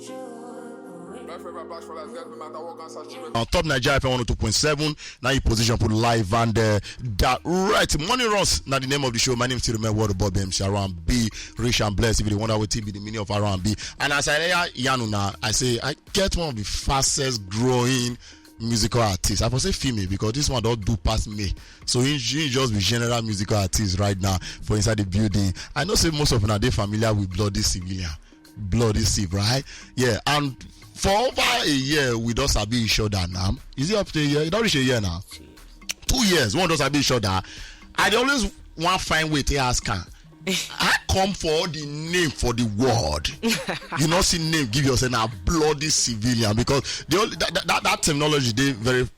On top Naija FM 102.7. Now you position put live and that right. Money runs. Now the name of the show. My name is Tirame Word Bob MC around B. Rich and blessed. If you wonder what TV the meaning of around B. And as I Yanuna, I say I get one of the fastest growing musical artists. I will say female because this one don't do past me. So he just be general musical artist right now for inside the building. I know say most of them are they familiar with Bloody Civilian. Bloody Civ, right? Yeah, and for over a year we don't sabi each other now. Is it up to a year? You don't reach a year now. 2 years. One don't sabi each other. I always want to find way to ask her. I come for the name for the word. You not see name, give yourself a bloody civilian because that terminology they very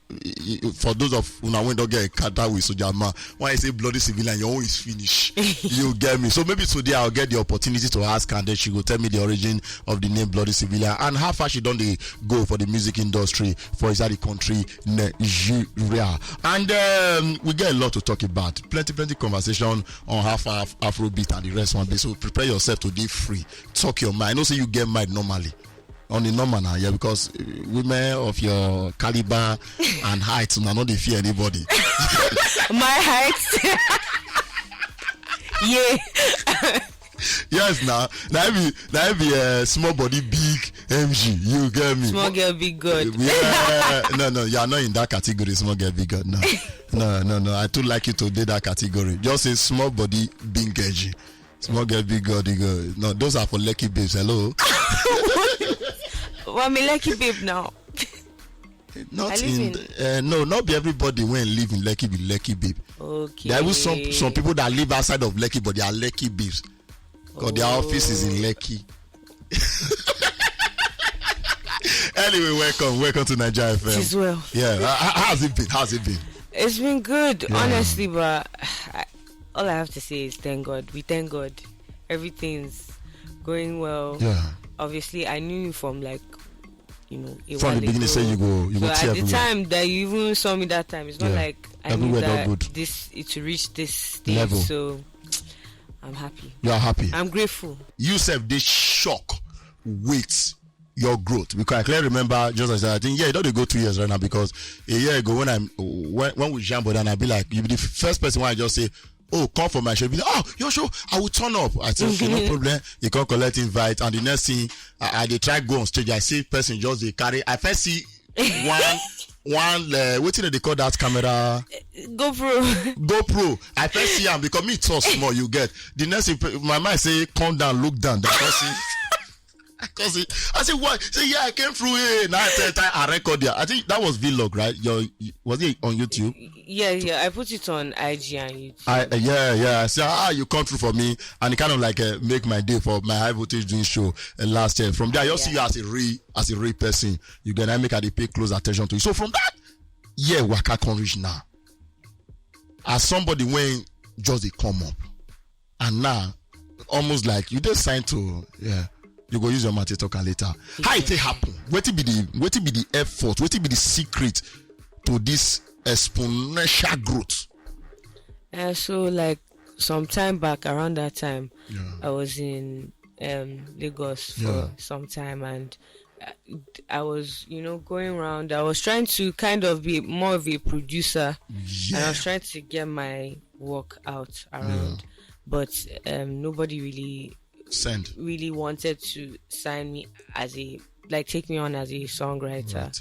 for those of who now don't get encounter with Sojama. When I say bloody civilian, your own is finished. You get me. So maybe today I'll get the opportunity to ask her and then she will tell me the origin of the name bloody civilian and how far she done the go for the music industry for inside the country Nigeria. And we get a lot to talk about. Plenty conversation on how far Afrobeat and the rest one be. So prepare yourself to be free. Talk your mind. I know say you get mad normally. On the normal now, yeah, because women of your caliber and height now not they fear anybody. My height. Yeah. Yes, now be a small body, big MG. You get me? Small girl, big God. Yeah, no, you are not in that category. Small girl, big God. No. I too like you to do that category. Just say small body, big MG. Small girl, big God. No, those are for lucky babes. Hello. Well, me lucky babe now. Not be everybody when live in Lekki be lucky babe. Okay. There was some people that live outside of Lekki but they are lucky babes. Because their office is in Lekki. Anyway, welcome to Naija FM. As well. Yeah. How's it been? It's been good, honestly, but all I have to say is thank God. We thank God. Everything's going well. Yeah. Obviously, I knew you from like, from the beginning. Say you go so at the time that you even saw me that time, it's not like I knew that it to reach this stage. Level. So I'm happy. You are happy. I'm grateful. You said this shock with your growth because I clearly remember just as I think it don't go 2 years right now because a year ago when we jam and I be like you be the first person when I just say come for my show. Be like, oh, your show, I will turn up. I said, okay, no problem. You can collect invite. And the next thing, I they try go on stage. I see person just they carry. I first see one. What did they call that camera? GoPro. I first see him because me so small. You get the next thing. My mind say, calm down, look down. That person. I said, what? Say, yeah, I came through here. Now I record there. I think that was vlog, right? Was it on YouTube? Yeah. I put it on IG and YouTube. I said, you come through for me, and it kind of like make my day for my high voltage doing show last year. From there, I just see you as a real person. You can make they pay close attention to you. So from that, waka can reach now. As somebody when just they come up, and now almost like you just signed to you go use your mouth to talk later. Yeah. How it happen? What be the effort? What be the secret to this exponential growth? So like some time back, around that time, I was in Lagos for some time, and I was, going around. I was trying to kind of be more of a producer, and I was trying to get my work out around, but nobody really wanted to sign me as take me on as a songwriter.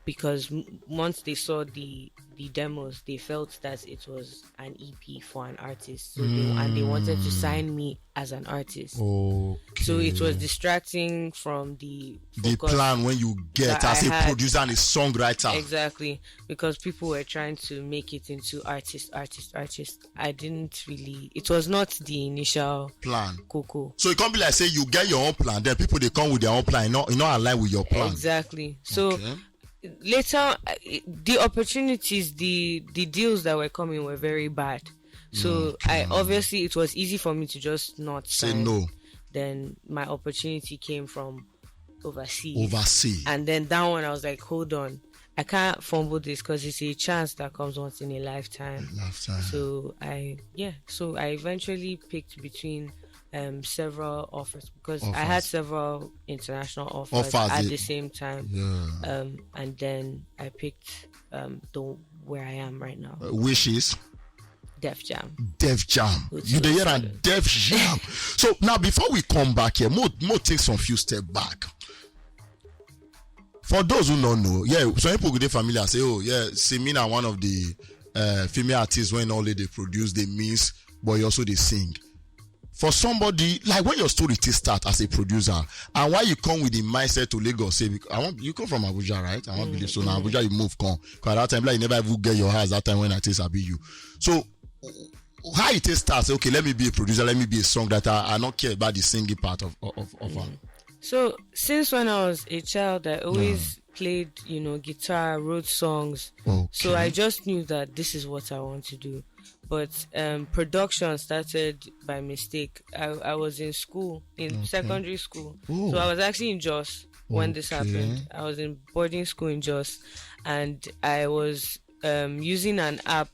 Because once they saw the demos, they felt that it was an EP for an artist, so they wanted to sign me as an artist. Okay. So it was distracting from the plan when you get as a producer and a songwriter. Exactly, because people were trying to make it into artist. I didn't really. It was not the initial plan. Coco. So it can't be like say you get your own plan, then people they come with their own plan, not align with your plan. Exactly. So. Okay. Later, the opportunities, the deals that were coming were very bad. So obviously it was easy for me to just not say sign. no. Then my opportunity came from overseas. And then that one I was like, hold on, I can't fumble this because it's a chance that comes once in a lifetime. So I eventually picked between several offers, because I had several international offers at the same time. And then I picked the where I am right now. Which is Def Jam. Def Jam. You the hear and Def Jam. So now before we come back here, more take some few steps back. For those who don't know, some people get familiar say, oh yeah, Semina one of the female artists when only they produce, they mix, but also they sing. For somebody like when your story start as a producer, and why you come with the mindset to Lagos, say you come from Abuja, right? I want believe so. Now Abuja you move come, because at that time like you never even get your house that time when I taste be you. So how it starts? Okay, let me be a producer, let me be a songwriter. I don't care about the singing part of So since when I was a child, I always played, guitar, wrote songs. Okay. So I just knew that this is what I want to do. But production started by mistake. I was in school, in secondary school. Ooh. So I was actually in Jos when this happened. I was in boarding school in Jos, and I was using an app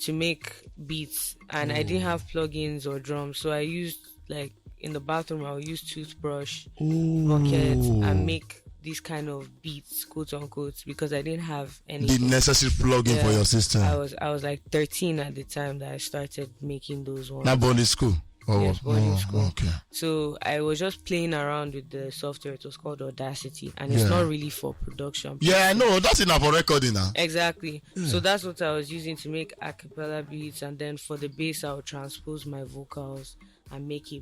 to make beats, and I didn't have plugins or drums. So I used, like, in the bathroom, I would use toothbrush, bucket, and make these kind of beats, quote unquote, because I didn't have any the necessary plugin for your system. I was like 13 at the time that I started making those ones. Not boarding school. Yes, boarding school. Okay. So I was just playing around with the software. It was called Audacity, and it's not really for production. Yeah, I know. That's enough for recording now. Exactly. Yeah. So that's what I was using to make a cappella beats, and then for the bass, I would transpose my vocals and make a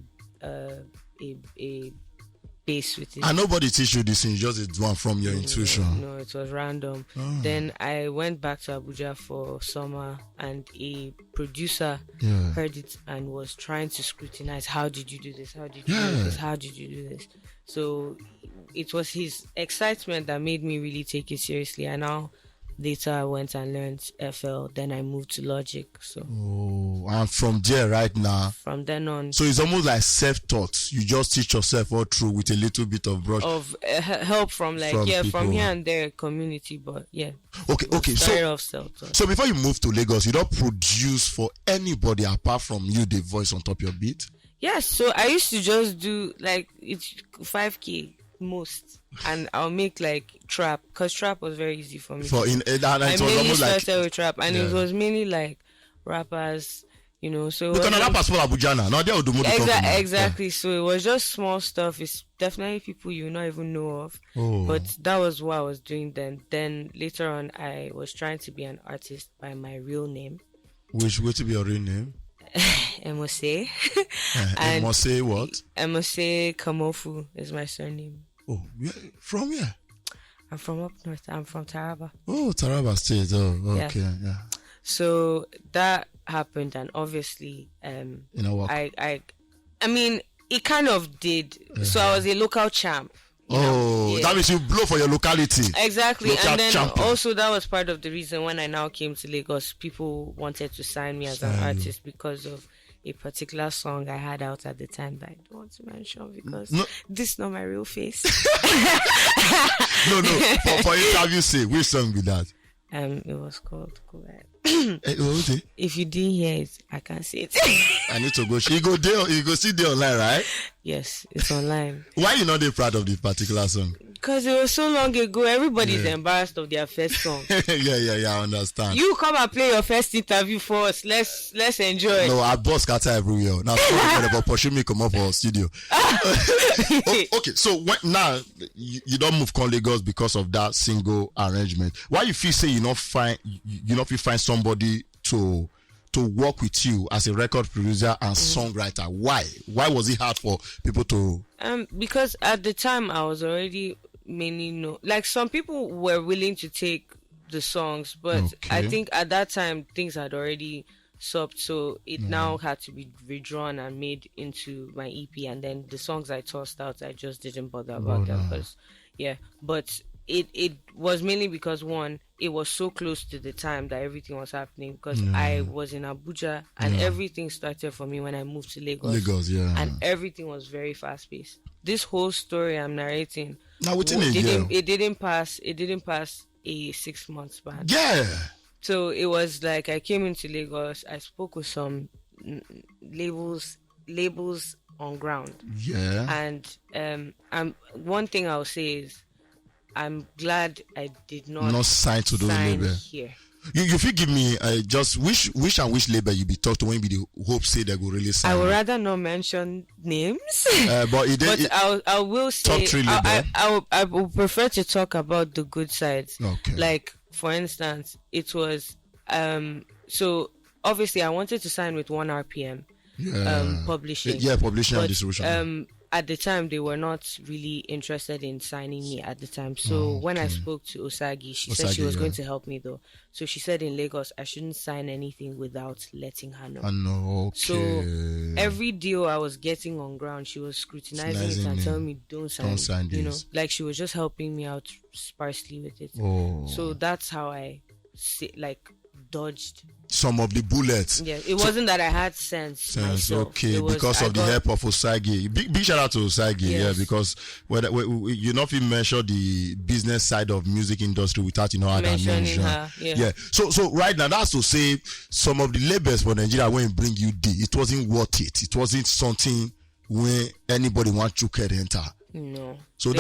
bass with it. And nobody teach you this thing, just it's one from your intuition. No, it was random. Then I went back to Abuja for summer, and a producer heard it and was trying to scrutinize, how did you do this? How did you do this? How did you do this? So it was his excitement that made me really take it seriously. And now later I went and learned FL, then I moved to Logic. So and from there right now, from then on, so it's almost like self-taught. You just teach yourself all through with a little bit of brush of help from from here and there, community. But okay, so before you move to Lagos, you don't produce for anybody apart from you, the voice on top of your beat? Yes. So I used to just do like it's 5K most, and I'll make like trap, because trap was very easy for me. I mainly started with trap, and it was mainly like rappers, so because rappers for Abuja now they will do more. Exactly. So it was just small stuff. It's definitely people you not even know of, but that was what I was doing then later on I was trying to be an artist by my real name. Which would be your real name? Emose. Emose what? Emose Kamofu is my surname. Oh, from where? I'm from up north. I'm from Taraba. Oh, Taraba State. Oh, okay, yeah. So that happened, and obviously, I mean, it kind of did. So I was a local champ. That means you blow for your locality. Exactly. Local and then champion. Also that was part of the reason when I now came to Lagos, people wanted to sign me as an artist because of a particular song I had out at the time that I don't want to mention because this is not my real face. No. For interview sake, which song be that? It was called If you didn't hear it, I can't say it. I need to go. You go see the online, right? Yes, it's online. Why you not proud of this particular song? Because it was so long ago. Everybody's embarrassed of their first song. Yeah, I understand. You come and play your first interview for us. Let's enjoy. No, I boss scatter everywhere. Now, about pushing me come up for studio. Okay, so now you don't move to Lagos because of that single arrangement. Why you feel say you not find somebody to work with you as a record producer and songwriter? Why was it hard for people to? Because at the time I was already mainly like some people were willing to take the songs, but I think at that time things had already stopped, so it now had to be redrawn and made into my EP, and then the songs I tossed out, I just didn't bother about them because but it was mainly because one, it was so close to the time that everything was happening, because I was in Abuja and everything started for me when I moved to Lagos. And everything was very fast paced. This whole story I'm narrating, now within a year, it didn't pass a 6 month span. So it was like I came into Lagos, I spoke with some labels on ground. Yeah. And one thing I'll say is I'm glad I did not sign to those sign label. here. You if you give me just which label you be talked to when you be the hope say they go really sign. I would rather not mention names, but I will say top 3 label. I would prefer to talk about the good sides. Okay. Like for instance, it was so obviously I wanted to sign with 1 RPM publishing. Yeah, publishing but, and distribution. At the time, they were not really interested in signing me at the time. So when I spoke to Osagi, she said she was going to help me though. So she said in Lagos, I shouldn't sign anything without letting her know. I know, okay. So every deal I was getting on ground, she was scrutinizing it and telling me, don't sign this. You know, like she was just helping me out sparsely with it. So that's how I dodged some of the bullets. Yeah, it wasn't that I had sense myself. Okay, because of the help of Osagi. Big shout out to Osagi. Yes. Yeah, because you not even measure the business side of music industry without mentioning her. Yeah. So right now, that's to say some of the labels for Nigeria when bring you it wasn't worth it. It wasn't something when anybody wants to get enter. No. So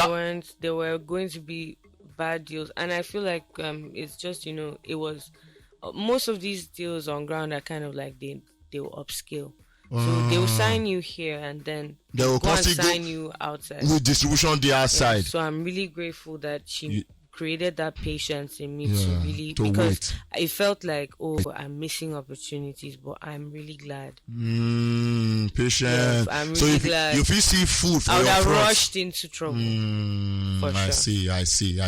they were going to be bad deals, and I feel like it's just it was. Most of these deals on ground are kind of like they will upscale. So they will sign you here and then they will go and sign you outside with distribution on the outside. So I'm really grateful that she created that patience in me because wait. It felt like I'm missing opportunities, but I'm really glad. Patient. Yes, I'm really glad. If you see food for I would your have front. Rushed into trouble. For sure. I see.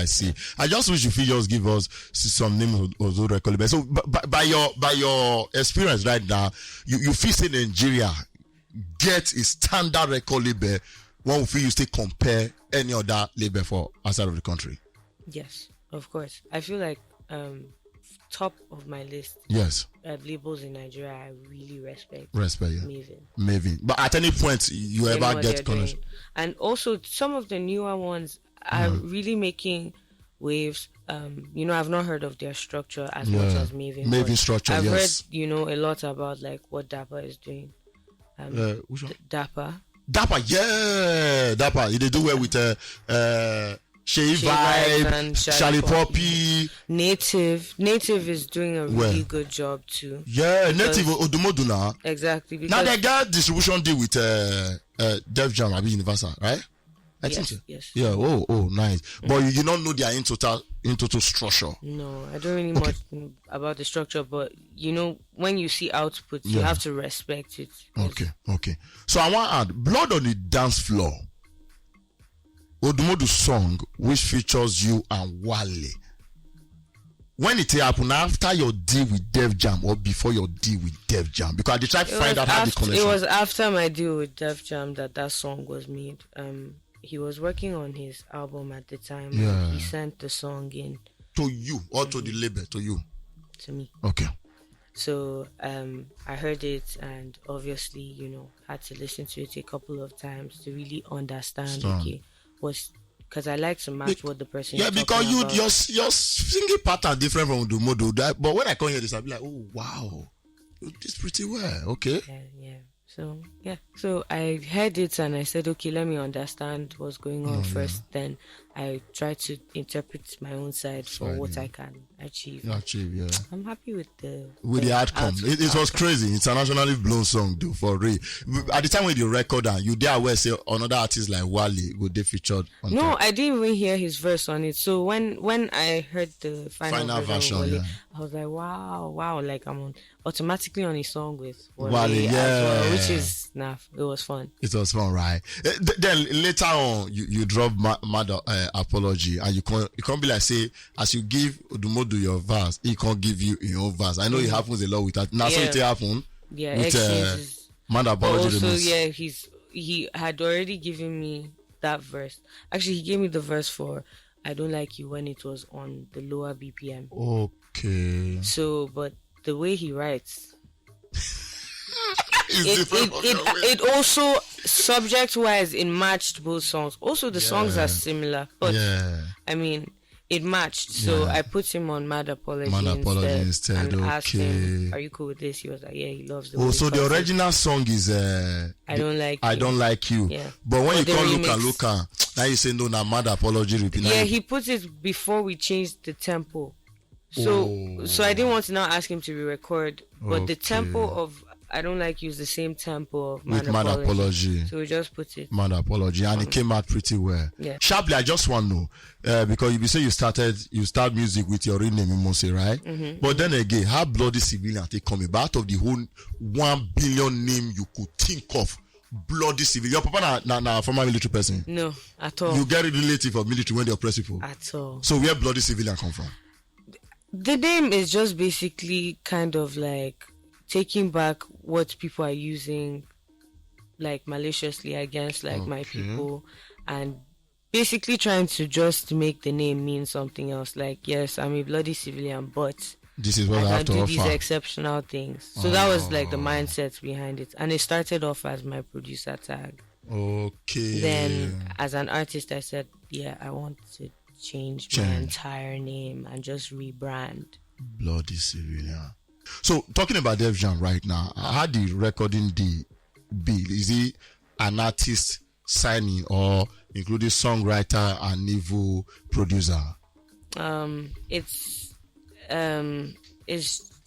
I just wish if you just give us some names of those record labels. So by your experience right now, you feel say Nigeria get a standard record label. One feel you still compare any other label for outside of the country. Yes, of course. I feel like top of my list. Yes. Labels in Nigeria, I really respect. Yeah. Maven. But at any point, you ever get connection. And also, some of the newer ones are really making waves. I've not heard of their structure as much as Maven. Maven structure, I've yes. heard, a lot about like what Dapper is doing. Which one? Dapper, yeah. Dapper. They do well with Shay Vibe, Charlie Poppy. Native is doing a really good job too. Yeah, Native Odomoduna. Exactly. Now they got distribution deal with Def Jam, Universal, right? I think so. Yes. Yeah. Oh, nice. But you don't know their in total structure. No, I don't really much about the structure, but when you see output, you have to respect it. Okay. So I want to add Blood on the Dance Floor. Odumodu song which features you and Wale. When it happened after your deal with Def Jam or before your deal with Def Jam? Because they try to find out how the connection. It was after my deal with Def Jam that song was made. He was working on his album at the time. Yeah. He sent the song in. To you or to the label? To you? To me. Okay. So I heard it and obviously, had to listen to it a couple of times to really understand. Was because I like to match what the person. Yeah, because your singing pattern different from the model. But when I come here, this I'll be like, oh wow, you did pretty well. Okay. Yeah. So I heard it and I said, okay, let me understand what's going on first. Yeah. Then I try to interpret my own side for what I can achieve. Yeah. I'm happy with the outcome. It was crazy. Internationally blown song, dude, for real. At the time when you record and you dare well say another artist like Wale would they featured on No, I didn't even hear his verse on it. So when I heard the final version Wale, I was like, wow, like I'm automatically on a song with Wale as well, which is it was fun. It was fun, right? Then later on, you drop mad apology, and you can't be like say as you give Odumodu your verse, he can't give you your own verse. I know it happens a lot with that. Now so it happen. Yeah, with mad apology. Also, he had already given me that verse. Actually, he gave me the verse for "I Don't Like You" when it was on the lower BPM. Okay. So, but the way he writes. It also subject wise it matched both songs. Also the songs are similar, but I mean it matched. So I put him on Mad Apology instead and asked him, "Are you cool with this?" He was like, "Yeah, he loves the way so the original song is I Don't Like You. I Don't Like You. Yeah. But when you come look, now you say no, na Mad Apology repeat. Yeah, he put it before we changed the tempo. So I didn't want to now ask him to re-record, but the tempo of I Don't Like You is the same tempo of Mad Apology. So we just put it Mad Apology, and it came out pretty well. Yeah. Sharply, I just want to know, because you say you start music with your real name, Mose, right? But then again, how Bloody Civilian take come about out of the whole 1 billion name you could think of? Bloody Civilian. Your papa na former military person? No, at all. You get a relative of military when they oppress people? At all. So where Bloody Civilian come from? The name is just basically kind of like taking back what people are using like maliciously against like my people, and basically trying to just make the name mean something else. Like, yes, I'm a bloody civilian, but this is what I have to do offer. these exceptional things. So that was like the mindset behind it, and it started off as my producer tag. Okay. Then as an artist, I said, yeah, I want to change my entire name and just rebrand. Bloody Civilian. So talking about Def Jam right now, how the recording be? Is he an artist signing or including songwriter and evil producer? It's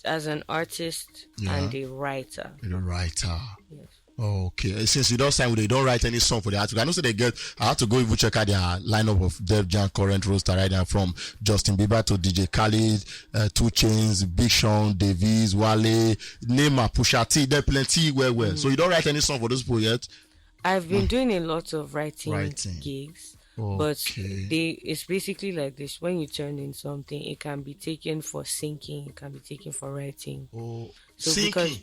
as an artist and a writer. A writer. Yes. Okay. Since you don't sign with, they don't write any song for the artist. I know so I had to go even check out their lineup of Def Jam current roster right now, from Justin Bieber to DJ Khaled, 2 Chainz, Big Sean, Davies, Wale, Neymar, Pusha T. There plenty well. So you don't write any song for those people yet? I've been doing a lot of writing gigs. But it's basically like this: when you turn in something, it can be taken for syncing, it can be taken for writing. So syncing?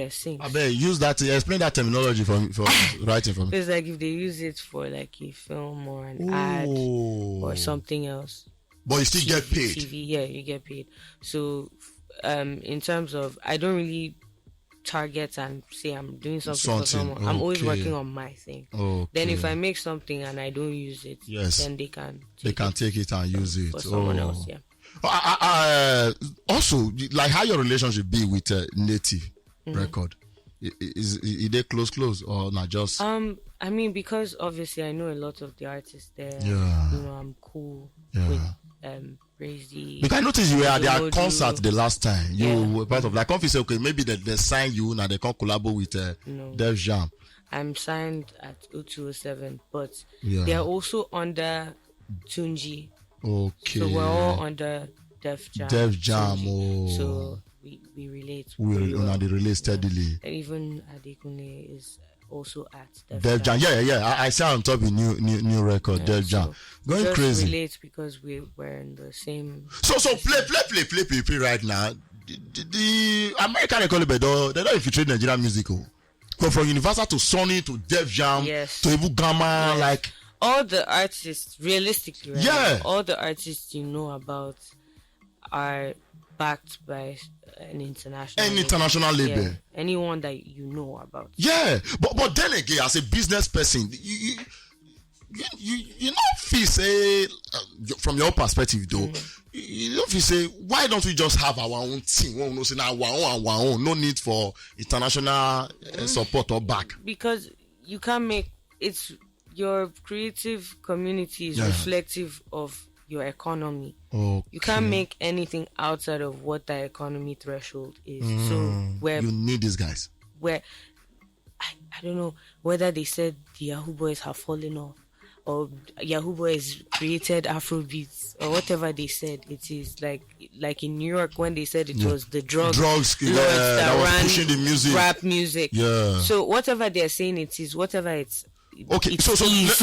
Sync. I bet use that. Explain that terminology for writing for me. It's like if they use it for like a film or an ad or something else. But you still get paid. TV, yeah, you get paid. So, in terms of, I don't really target and say I'm doing something for someone. I'm always working on my thing. Then if I make something and I don't use it, then they can take it and use it for someone else. Yeah. Also, like how your relationship be with Native Record? Is it close or not just? I mean, because obviously I know a lot of the artists there. Yeah. You know, I'm cool with Crazy. Because I noticed you were at their concert the last time. You were part of, like, if you say, okay, maybe they sign you now, they can collaborate with Def Jam. I'm signed at 0207, but they're also under Tunji. Okay. So we're all under Def Jam. So we relate. They relate steadily. And even Adekunle is also at Def Jam. Yeah. I see on top of new record, Def Jam. Going just crazy. Relate because we were in the same. So play right now. The American record label, they don't infiltrate Nigerian music. Go from Universal to Sony to Def Jam to Ibu Gamma, like all the artists. Realistically, right? All the artists you know about are backed by an international label. Yeah. Anyone that you know about. Yeah, but then again, as a business person, you not feel say from your perspective though. You don't feel say, why don't we just have our own team? We will say now our own. No need for international support or back. Because you can't make it's your creative community is reflective of your economy. Okay. You can't make anything outside of what that economy threshold is. So where you need these guys. Where I don't know whether they said the Yahoo Boys have fallen off or Yahoo Boys created Afrobeats or whatever they said. It is like in New York when they said it was the drugs that was pushing the music, rap music. Yeah. So whatever they're saying, it is whatever it's. Okay, so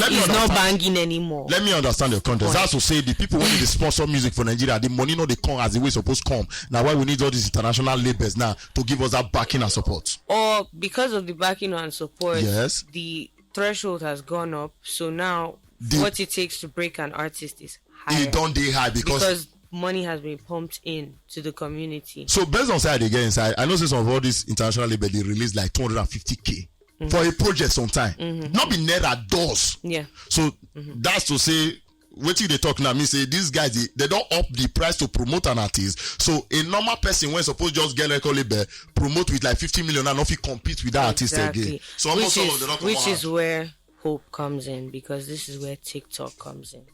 let me not banging anymore. Let me understand your context. That's to say the people who need the sponsor music for Nigeria, the money no they come as the way it's supposed to come. Now why we need all these international labels now to give us that backing and support? Or because of the backing and support, the threshold has gone up. So now what it takes to break an artist is higher. It don't they high because money has been pumped in to the community. So based on side again, I know some of all these international labels they release like 250K. For a project sometime, not be near at doors. Yeah. So that's to say, what they talk now, me say these guys they don't up the price to promote an artist. So a normal person when suppose just get record label promote with like 50 million and if he compete with that artist again. So almost all of them don't come which is where hope comes in, because this is where TikTok comes in.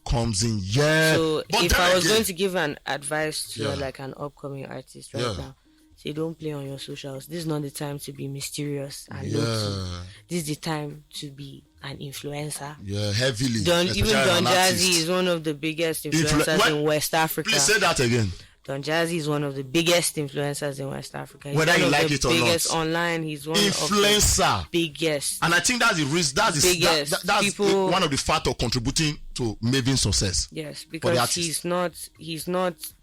Yeah. So if I was going to give an advice to like an upcoming artist right now, say don't play on your socials. This is not the time to be mysterious and low-key. This is the time to be an influencer. Yeah, heavily. Even Don Jazzy is one of the biggest influencers in West Africa. Please say that again. Don Jazzy is one of the biggest influencers in West Africa. He's whether you like it or not. Biggest online. He's one influencer. Of the biggest. And I think that's the reason. That's people, one of the factors contributing to Maven's success. Yes, because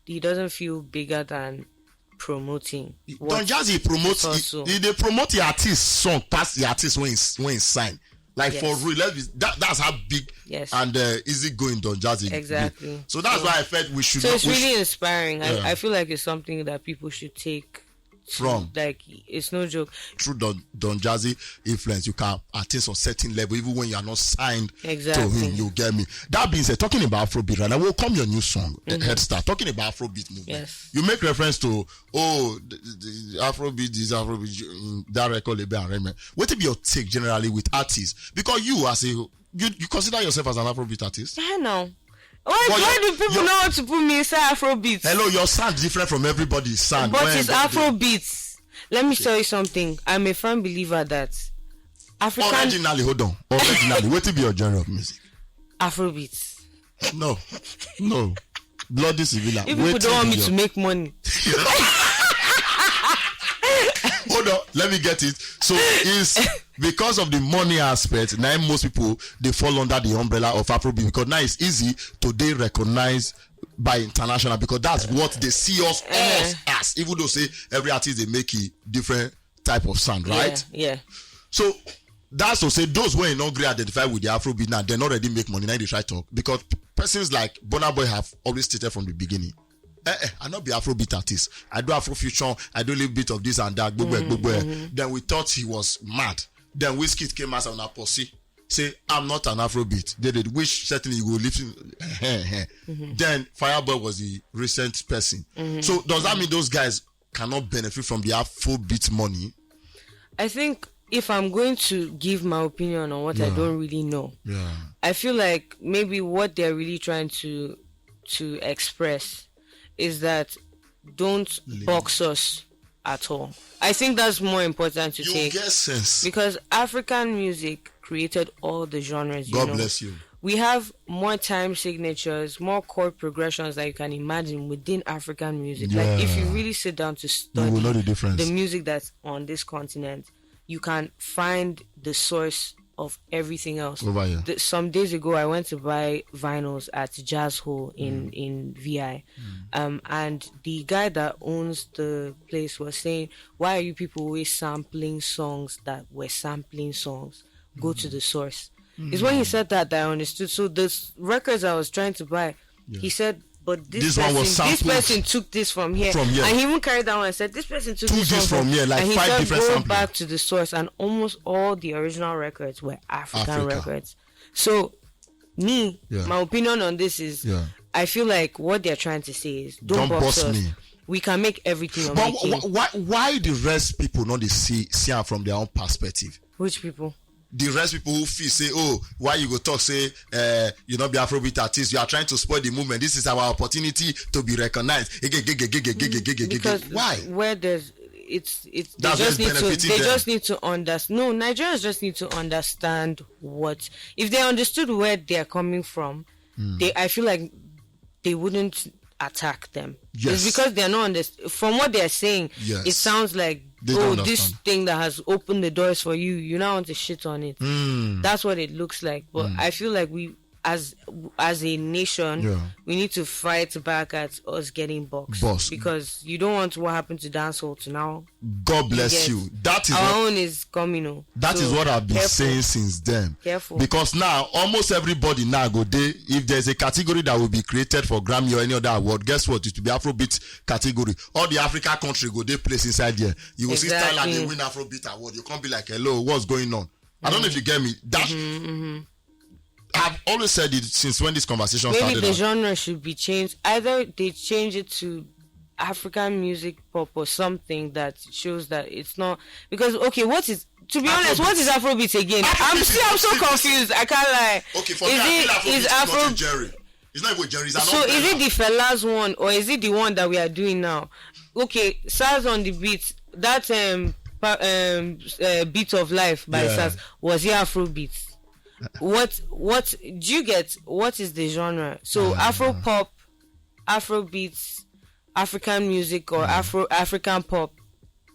he doesn't feel bigger than promoting. Don Jazzy promotes. They promote the artist song past the artist when he sign. Like for real, that's how big and easy going Don Jazzy. Exactly. So that's why I felt we should. So it's really inspiring. I feel like it's something that people should take from. Like it's no joke. Through Don Jazzy influence, you can attain some certain level even when you are not signed to him. You get me. That being said, talking about Afrobeat, right now will come your new song, Head Start. Talking about Afrobeat movement. Yes. You make reference to the Afrobeat is Afrobeat that record label arrangement. What be your take generally with artists? Because you consider yourself as an Afrobeat artist? I know. Why do people know how to put me inside Afrobeats? Hello, your sound different from everybody's sound. But it's Afrobeats. Let me tell you something. I'm a firm believer that African... Originally, what be your genre of music? Afrobeats. No. Bloody civilian. If people don't want me to make money. Hold on, let me get it. So it's because of the money aspect. Now most people they fall under the umbrella of Afrobeat because now it's easy to they recognize by international because that's what they see us as. Even though say every artist they make a different type of sound, right? Yeah. So that's to say those who are not great identify with the Afrobeat now they not already make money. Now they try to talk because persons like Burna Boy have always stated from the beginning. I not be Afrobeat artist. I do Afrofusion. I do a little bit of this and that. Then we thought he was mad. Then Wizkid came as an apostle. Say, I'm not an Afrobeat. They did, which certainly you will listen. Then Fireboy was the recent person. So does that mean those guys cannot benefit from the Afrobeat money? I think if I'm going to give my opinion on what I don't really know, I feel like maybe what they're really trying to express is that don't box us at all. I think that's more important to take. You get sense. Because African music created all the genres. God bless you. We have more time signatures, more chord progressions that you can imagine within African music. Yeah. Like if you really sit down to study you will know the difference. The music that's on this continent, you can find the source of everything else. Over here. Some days ago, I went to buy vinyls at Jazz Hole in VI. And the guy that owns the place was saying, why are you people always sampling songs that were sampling songs? Go to the source. It's when he said that I understood. So the records I was trying to buy, he said, but this person took this from here. And he even carried that one and said, this person took this from here. Like and 5 different said, go sampling. back to the source. And almost all the original records were African records. So, my opinion on this is, I feel like what they're trying to say is, don't box us. Me. We can make everything. But why the rest people not see it from their own perspective? Which people? The rest people who feel say, why you go talk say you not be Afrobeat artist, you are trying to spoil the movement. This is our opportunity to be recognized. Because why? Where there's they just need to understand. No, Nigerians just need to understand what if they understood where they're coming from. I feel like they wouldn't attack them. It's because they're not from what they're saying. It sounds like this thing that has opened the doors for you, you now want to shit on it. That's what it looks like. But I feel like we as a nation we need to fight back at us getting boxed. Because you don't want what happened to dancehall to now. God bless you. That is our own is coming. That is what I've been saying since then. Careful. Because now almost everybody now go there. If there's a category that will be created for Grammy or any other award, guess what? It will be Afrobeat category. All the Africa country go there place inside there. You will see style and they win Afrobeat award. You can't be like, hello, what's going on? I don't know if you get me. That I've always said it since when this conversation maybe started. The genre should be changed. Either they change it to African music pop or something that shows that it's not, because okay, what is, to be honest, what is Afrobeat again? I'm so confused. I can't lie. Okay, for me, is Afro Jerry. It's not even Jerry. So is it the Fela's one or is it the one that we are doing now? Okay, SARS on the beat. That Beat of Life by SARS, was it Afrobeat? What do you get? What is the genre? So Afro pop, Afrobeats, African music, or African pop,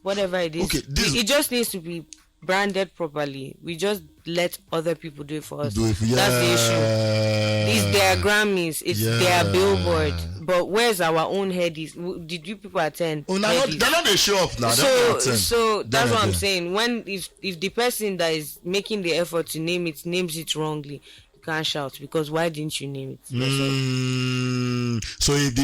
whatever it is. Okay, it just needs to be branded properly. We just let other people do it for us. That's the issue. These their Grammys, it's their Billboard. But where's our own headies? Did you people attend? Oh, they're not they show up now. So that's what I'm saying. When if the person that is making the effort to name it names it wrongly, you can't shout, because why didn't you name it? So if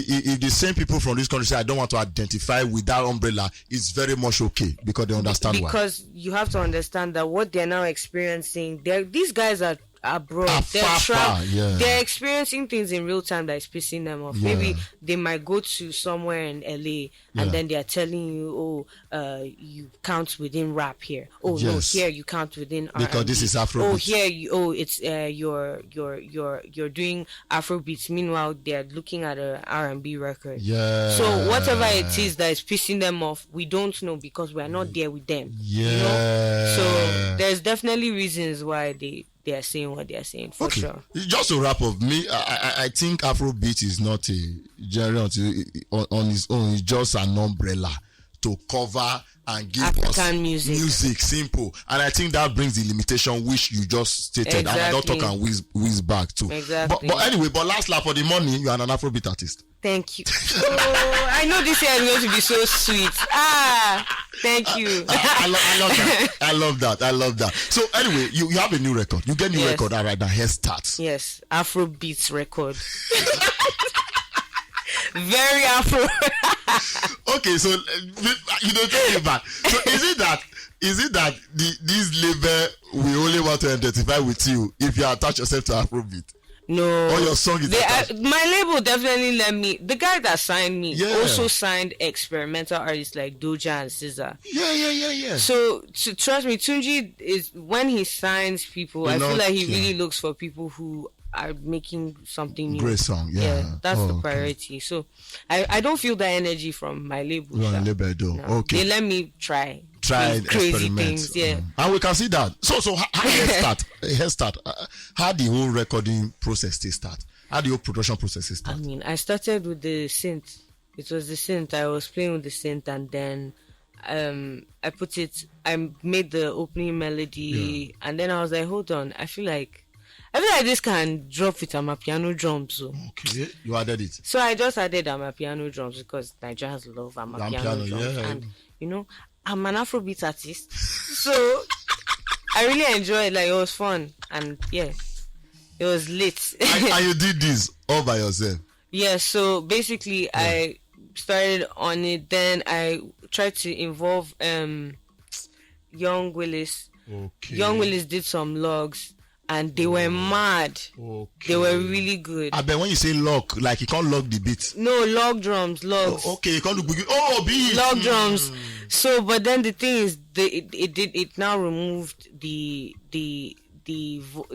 the same people from this country say I don't want to identify with that umbrella, it's very much okay because they understand why. Because you have to understand that what they're now experiencing, these guys are abroad. They're experiencing things in real time that is pissing them off. Maybe they might go to somewhere in LA and then they are telling you, you count within rap here. No, here you count within R&B. Because this is Afrobeat. Here it's you're doing Afrobeats. Meanwhile, they're looking at a R&B record. So whatever it is that is pissing them off, we don't know because we are not there with them. You know? So there's definitely reasons why they are saying what they are saying, for sure. Just to wrap up, I think Afrobeat is not a genre on its own. It's just an umbrella to cover and give African us music, simple. And I think that brings the limitation which you just stated. Exactly. And I don't talk and whiz back too. Exactly. But anyway, last lap for the money, you are an Afrobeat artist. Thank you. I know this year is going to be so sweet. Thank you. I love that. So anyway, you have a new record. You get a new record right now. Here starts. Yes, Afrobeats record. Very Afro. Okay, so you don't take it back. So is it that this label we only want to identify with you if you attach yourself to Afrobeat? No. Or your song is my label definitely let me. The guy that signed me also signed experimental artists like Doja and SZA. Yeah. So trust me, Tunji is, when he signs people, I feel like he really looks for people who are making something new. Great song, that's the priority. So I don't feel that energy from my label. Label though. No. Okay. They let me try crazy things, and we can see that. So how head start? How the whole recording process start? How the whole production process start? I mean, I started with the synth. It was the synth. I was playing with the synth, and then I made the opening melody, and then I was like, hold on, I feel like this can drop with my piano drums. So. Okay, you added it. So I just added my piano drums because Naija has love my piano drums, and you know, I'm an Afrobeat artist, so I really enjoyed it. Like, it was fun, and it was lit. And you did this all by yourself? Yeah. So basically, I started on it. Then I tried to involve Young Willis. Okay. Young Willis did some logs. And they were mad. Okay. They were really good. I bet when you say log, like you can't log the beat. No, log drums, logs. Okay, you can't do beat. Log drums. So, but then the thing is, it now removed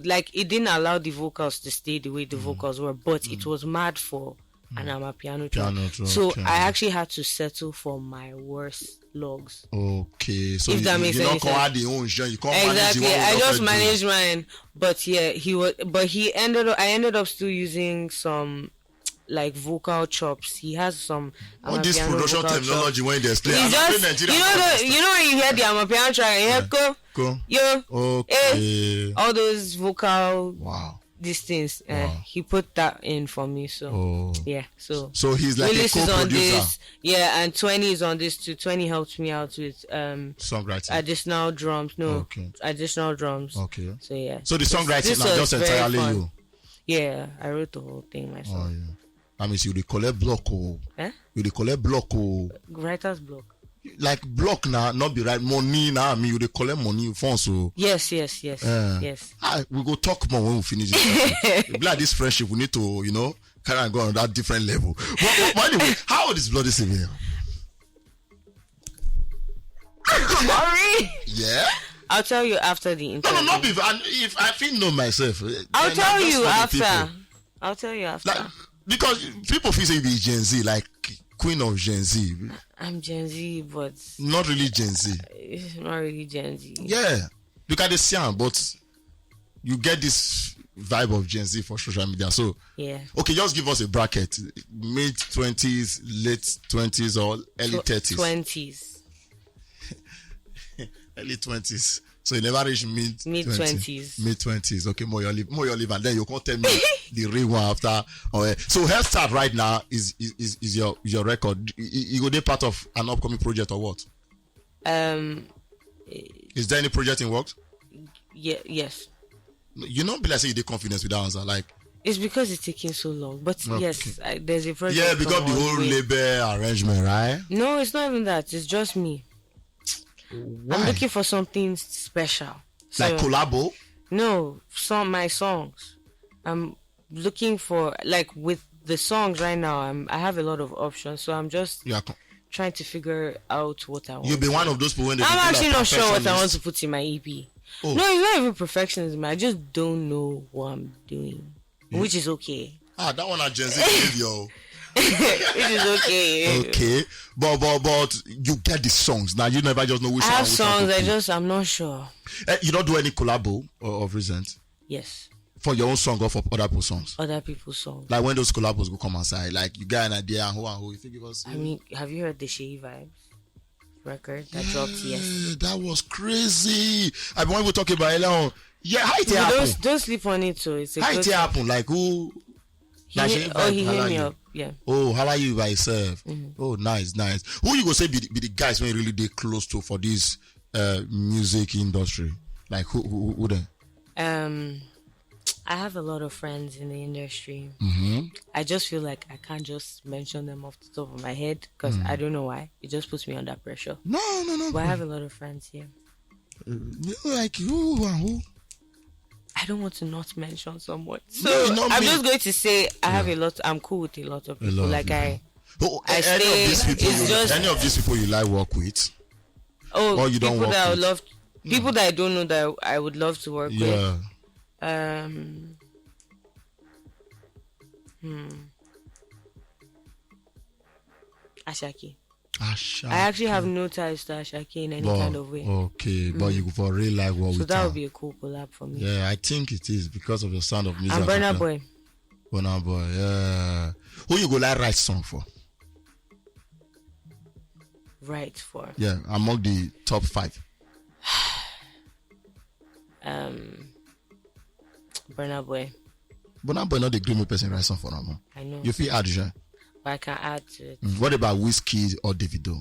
like, it didn't allow the vocals to stay the way the vocals were, but it was mad for an piano drum. So I actually had to settle for my worst logs. Okay, so if that makes sense. You don't add the own genre. You can't exactly. I just managed mine, but I ended up still using some like vocal chops. He has some. All this production terminology when they explain. You know when you hear the amapiano track, you hear go, yo, okay, all those vocal. Wow. These things, he put that in for me. So so he's like Willis a co-producer. Is on this, and 20 is on this too. 20 helped me out with songwriting, additional drums. Additional drums. Okay. So so the songwriting now just entirely fun. You. Yeah, I wrote the whole thing myself. I mean, you collect block You collect block writer's block. like block now, not be right money now. I mean, you they collect money for so. Yes. We go talk more when we finish this. Like this friendship, we need to, carry on go on that different level. But anyway, how old is Bloody Sylvia? Sorry. Yeah. I'll tell you after the interview. No, not if I feel know myself. I'll tell you after. I'll tell you after. Like, because people feel say you be Gen Z, like Queen of Gen Z. I'm Gen Z, but not really Gen Z. It's not really Gen Z. Yeah, look at the sound, but you get this vibe of Gen Z for social media. So yeah. Okay, just give us a bracket: mid 20s, late 20s, or early 30s. 20s. Early 20s. So you never reach mid 20s. Mid 20s. Okay, more your live, and then you can't tell me the real one after. So Health Start right now is your record. You go be part of an upcoming project or what? Is there any project in works? Yeah. Yes. You know, be like say you did confidence with that answer, like. It's because it's taking so long, but okay. Yes, there's a project. Yeah, because the whole label arrangement, right? No, it's not even that. It's just me. Why? I'm looking for something special. Like collabo? No, my songs. I'm looking for, like, with the songs right now. I have a lot of options, so I'm just trying to figure out what I want. You'll be one of those people when I'm actually not sure what I want to put in my EP. Oh. No, it's not even perfectionism. I just don't know what I'm doing, which is okay. That one at Gen Z video. It is okay. Okay, but you get the songs now. You never just know which. I have songs. I'm not sure. You don't do any collabo of recent. Yes. For your own song or for other people's songs. Other people's songs. Like when those collabos go come outside, like you get an idea and who you think it was. I mean, have you heard the Shea Vibes record that dropped yesterday? That was crazy. I mean, when we talking about it, yeah, how it happen? Don't sleep on it. So it's how it happen? Like who? He hit me up. Yeah. Oh, how are you by yourself? Mm-hmm. Oh, nice. Who you go say be the guys when you really they close to for this music industry? Like who then? I have a lot of friends in the industry. Mm-hmm. I just feel like I can't just mention them off the top of my head because I don't know why. It just puts me under pressure. No. But I have a lot of friends here. Like who? I don't want to not mention someone. So I'm just going to say I have a lot. I'm cool with a lot of people. Any of these people you like work with? Oh, or you don't people work that I with? would love. People that I don't know that I would love to work with. Ashaki. I actually have no ties to Ashaki in any kind of way. Okay, but you for real life work with so that would be a cool collab for me. Yeah, I think it is because of your sound of music. And Burna Boy. Burna Boy, yeah. Who you go like write song for? Write for? Yeah, among the top 5. Burna Boy. Burna Boy not the Grammy person write song for them. I know. You feel add genre? But I can add to it. What about Wizkid or Davido?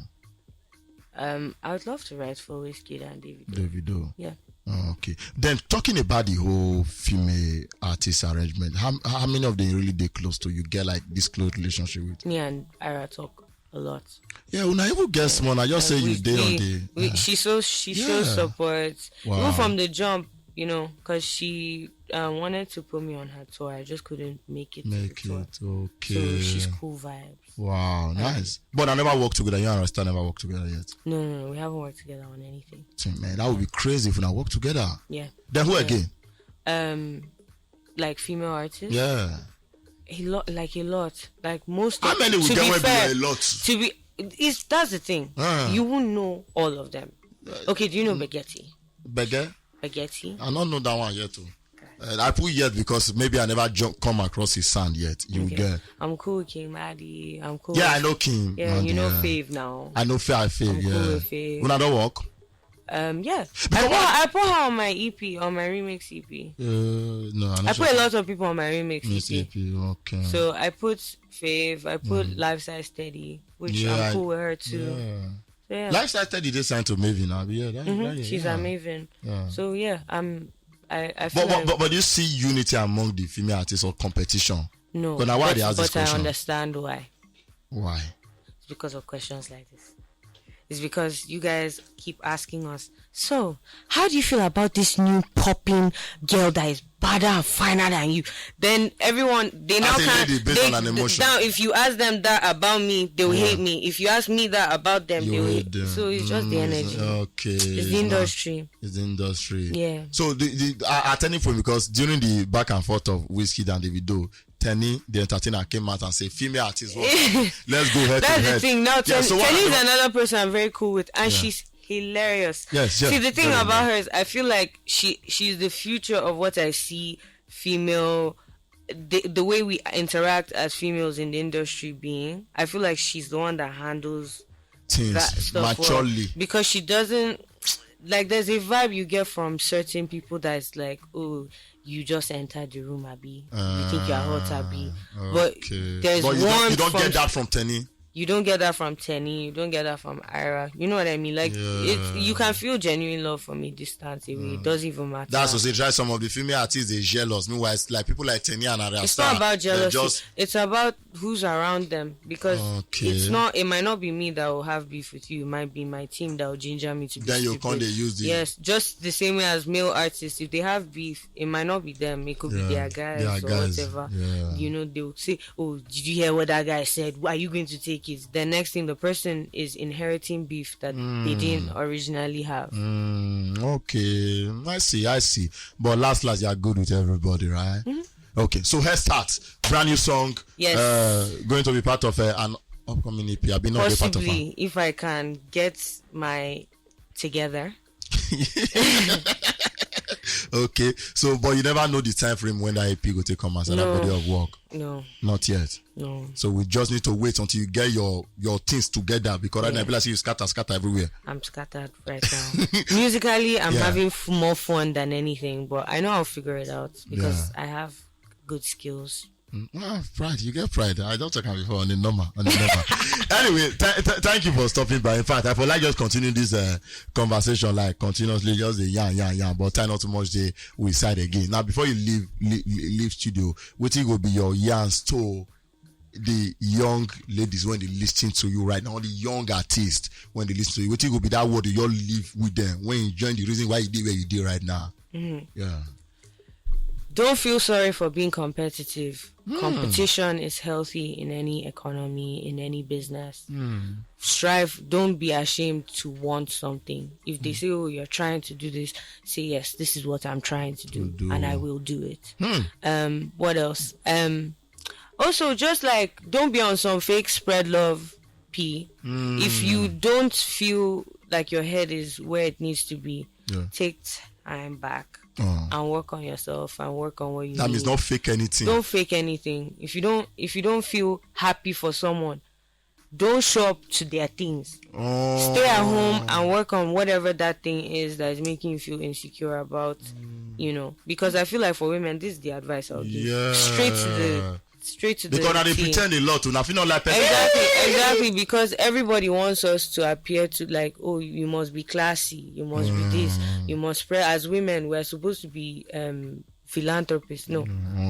I would love to write for Wizkid and Davido. Davido. Yeah. Oh, okay. Then talking about the whole female artist arrangement, how many of them really they close to you get like this close relationship with? Me and Ira talk a lot. Yeah, when I even get small, I just say you day on day. She shows support. Wow. Even from the jump, because she wanted to put me on her tour. I just couldn't make it. Okay. So she's cool vibes. Wow, nice. But I never worked together. You understand? Never worked together yet. No, we haven't worked together on anything. Man, that would be crazy if we not work together. Yeah. Then who again? Like female artists. Yeah. A lot. Like most. How many would to get be when fair, be a lot? That's the thing. You won't know all of them. Okay, do you know Baguetti? Baguetti? I don't know that one yet too. I put yet because maybe I never come across his sound yet. You get. I'm cool with King Maddie. I'm cool. Yeah, I know King. Yeah, Maddie, you know Fave now. I know Fave. I'm cool with Fave. When I don't work. Yeah. I put her on my EP, on my remix EP. No, I put a lot of people on my remix EP. Okay. So I put Fave. I put Lifestyle Steady, which I'm cool with her too. Yeah. Lifestyle Steady they signed to Maven now. She's amazing. Yeah. So yeah, I feel but do you see unity among the female artists or competition? No. But I understand why. Why? It's because of questions like this. is because you guys keep asking us, so how do you feel about this new popping girl that is badder and finer than you? Then everyone, they now can't. Now, if you ask them that about me, they will hate me. If you ask me that about them, they will hate them. So it's just the energy. Okay. It's the industry. It's the industry. Yeah. So at any point, because during the back and forth of Whiskey and Davido, Tenny, the entertainer, came out and said, female artist, let's go head to head. That's the thing. Now, Tenny is another person I'm very cool with, and she's hilarious. Yes. See, the thing about her is, I feel like she's the future of what I see female, the way we interact as females in the industry being. I feel like she's the one that handles things that stuff maturely, because she doesn't, like, there's a vibe you get from certain people that's like, oh, you just entered the room, Abi. You think you're hot, Abi. But there's you don't get that from Tenny. You don't get that from Tenny. You don't get that from Ira. You know what I mean? Like, you can feel genuine love from a distance away. It doesn't even matter. That's what they try. Some of the female artists, they're jealous. Meanwhile, it's like people like Tenny and Ira. It's not about jealousy. It's about who's around them. Because it's not. It might not be me that will have beef with you. It might be my team that will ginger me to be then you can't use the... Yes, just the same way as male artists. If they have beef, it might not be them. It could be their guys or whatever. Yeah. You know, they would say, oh, did you hear what that guy said? Are you going to take it? The next thing, the person is inheriting beef that they didn't originally have. Okay, I see. But last, you're good with everybody, right? Okay, so let's start. Brand new song. Yes. Going to be part of an upcoming EP. I've been not a part of it. If I can get my together. Okay, so but you never know the time frame when that EP will take come as another body of work. No, not yet. No. So we just need to wait until you get your things together, because right now people see you scatter everywhere. I'm scattered right now. Musically, I'm having more fun than anything, but I know I'll figure it out because I have good skills. Pride, you get pride. I don't talk about before on the number. Anyway, thank you for stopping by. In fact, I feel like just continue this conversation like continuously, just the yarn, but try not too much. We side again. Now, before you leave studio, what will be your yarns to the young ladies when they listen to you right now, the young artists when they listen to you? What will be that word you all live with them when you join the reason why you did where you did right now? Yeah. Don't feel sorry for being competitive. Competition is healthy in any economy, in any business. Strive. Don't be ashamed to want something. If they say, oh, you're trying to do this, say, yes, this is what I'm trying to do. And I will do it. What else? Also, just like, don't be on some fake spread love P. If you don't feel like your head is where it needs to be, take time back. And work on yourself and work on what you That means don't fake anything. Don't fake anything. If you don't feel happy for someone, don't show up to their things. Stay at home and work on whatever that thing is that is making you feel insecure about, because I feel like for women, this is the advice I'll give. Straight to because now they pretend a lot to nothing, not like exactly, because everybody wants us to appear to like, oh, you must be classy, you must be this, you must spread. As women, we're supposed to be philanthropists. No,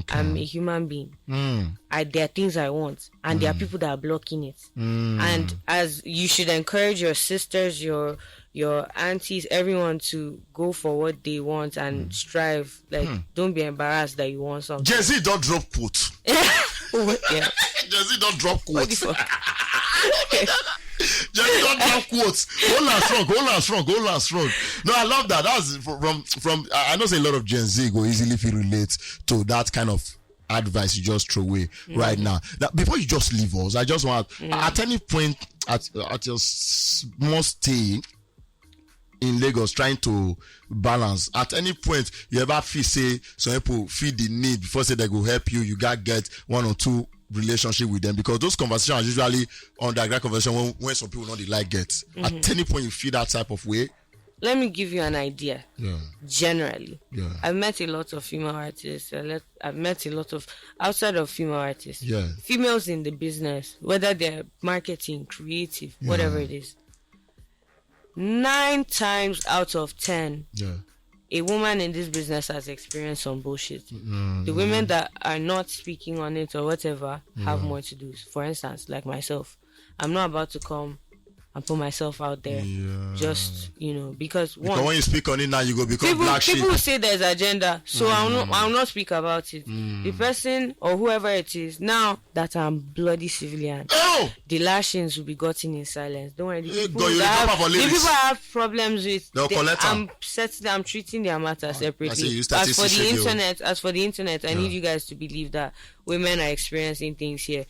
I'm a human being. There are things I want, and there are people that are blocking it. And as you should encourage your sisters, your aunties, everyone to go for what they want and strive. Like, don't be embarrassed that you want something. Jazzy don't drop quotes. Jazzy don't drop quotes. Jazzy don't drop quotes. Hold on strong. No, I love that. That's from I know say a lot of Gen Z go easily feel relate to that kind of advice you just throw away right now. Now, before you just leave us, I just want at any point at your small stay in Lagos trying to balance, at any point you ever feel say some people feel the need before say they go help you gotta get one or two relationship with them, because those conversations are usually underground conversation when some people know they like get. At any point you feel that type of way? Let me give you an idea. Generally, I've met a lot of female artists. I've met a lot of outside of female artists. Females in the business, whether they're marketing, creative, whatever it is. 9 times out of 10, a woman in this business has experienced some bullshit. The women that are not speaking on it or whatever have more to do. For instance, like myself, I'm not about to come and put myself out there. Yeah. Just, because Because when you speak on it now, you go become black sheep. People say there's agenda, so I'll not speak about it. The person or whoever it is, now that I'm bloody civilian, the lashings will be gotten in silence. Don't worry. The people I have problems with, I'm treating their matter separately. As for the internet, I need you guys to believe that women are experiencing things here.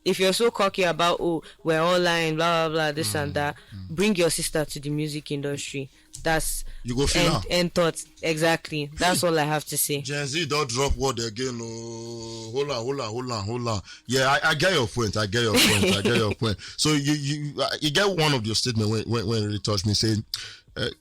If you're so cocky about we're all lying, blah blah blah, this and that, bring your sister to the music industry. That's you go feel end thoughts. Exactly. That's all I have to say. Jazzy, don't drop word again. Oh, hold on. Yeah, I get your point. I get your point. So you get one of your statement when it really touched me, saying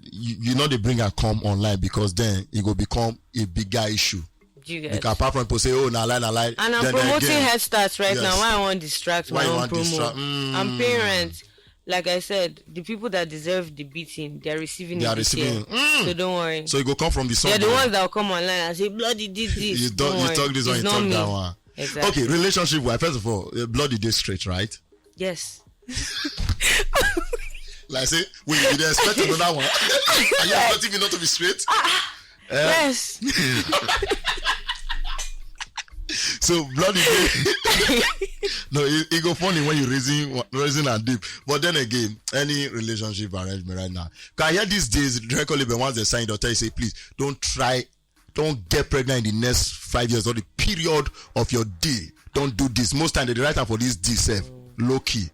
you know they bring a come online because then it will become a bigger issue. Because apart from people say, nah lie. And I'm promoting Head Starts right now. Why I want to distract my own promo? I'm parents. Like I said, the people that deserve the beating, they're receiving it. So don't worry. So you go come from the song. They're the ones that will come online and say, Bloody did this. You talk this one, you talk that one. Exactly. Okay, relationship wise, first of all, Bloody did straight, right? Yes. Like I say, we expect another one. Are you expecting me not to be straight? Yes. So Bloody no, it go funny when you raising and deep. But then again, any relationship arrangement right now, because I hear these days directly once they sign, they'll tell you, say, please don't get pregnant in the next 5 years or the period of your day. Don't do this. Most time they write out for this D low key.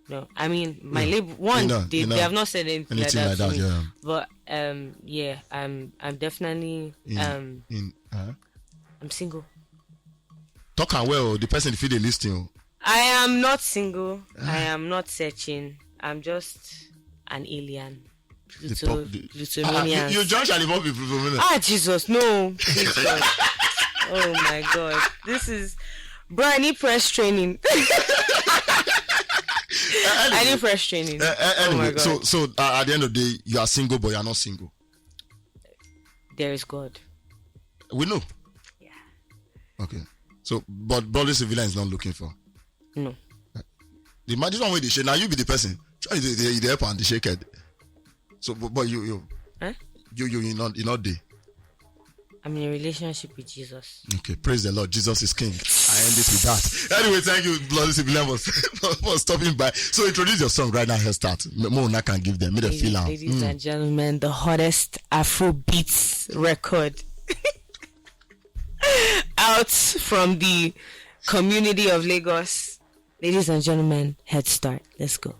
No, I mean my label one. They have not said anything like that to me. Yeah. But I'm definitely I'm single. Talk and well, the person if they listen. I am not single. I am not searching. I'm just an alien. Plutonians. You judge animal people for a minute. Jesus, no. Please, God. Oh my God. This is I need press training. I need fresh training. Anyway, oh my God. So at the end of the day, you are single, but you are not single. There is God. We know. Yeah. Okay. So, but Bloody Civilian is not looking for. No. Imagine one way they shake. Now you be the person. Try the help and the shake head. So, but you you're not there. I'm in a relationship with Jesus. Okay, praise the Lord. Jesus is King. I end it with that. Anyway, thank you, Bloody Civilian, for stopping by. So introduce your song right now. Head Start. Mona can give them. Ladies and gentlemen, the hottest Afrobeats record out from the community of Lagos. Ladies and gentlemen, Head Start. Let's go.